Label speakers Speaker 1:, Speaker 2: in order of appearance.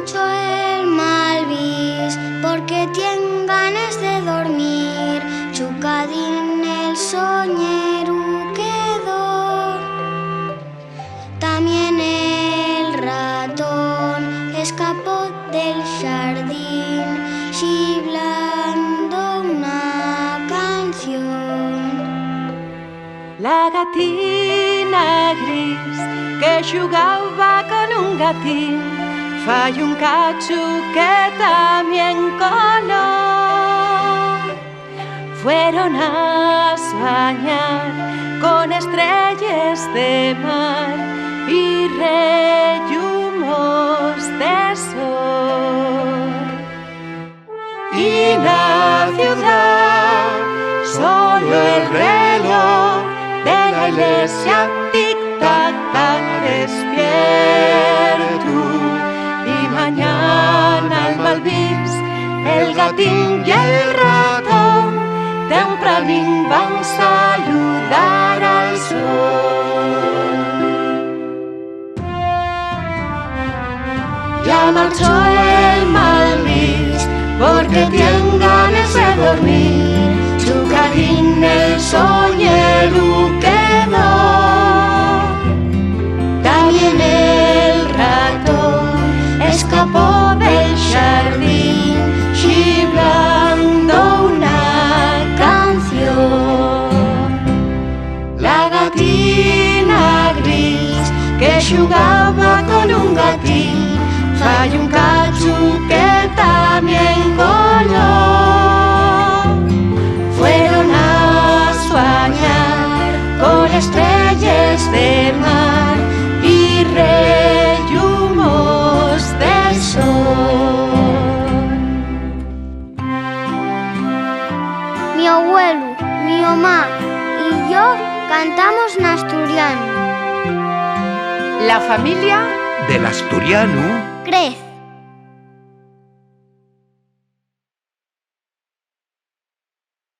Speaker 1: marchó el malvis porque tiene ganas de dormir. Chucadín el soñero quedó. También el ratón escapó del jardín chiflando una canción.
Speaker 2: La gatina gris que jugaba con un gatín fai un cacho que también coló. Fueron a soñar con estrellas de mar y rellumos de sol. Y en la ciudad solo el reloj de la iglesia tic-tac despierto. Y mañana el malvis, el gatín y el ratón tempranín van a saludar al sol. Ya marchó el malvis porque tiene ganas de dormir. Chucadín el soñero quedó. También el ratón escapó del jardín chiflando una canción. La gatina gris que jugaba con un gatín fai un cacho que también coló. Fueron a soñar con estrellas de mar y rellumos del sol.
Speaker 1: Mi abuelo, mi mamá y yo cantamos en asturiano.
Speaker 2: La familia
Speaker 3: Del asturiano
Speaker 1: crece.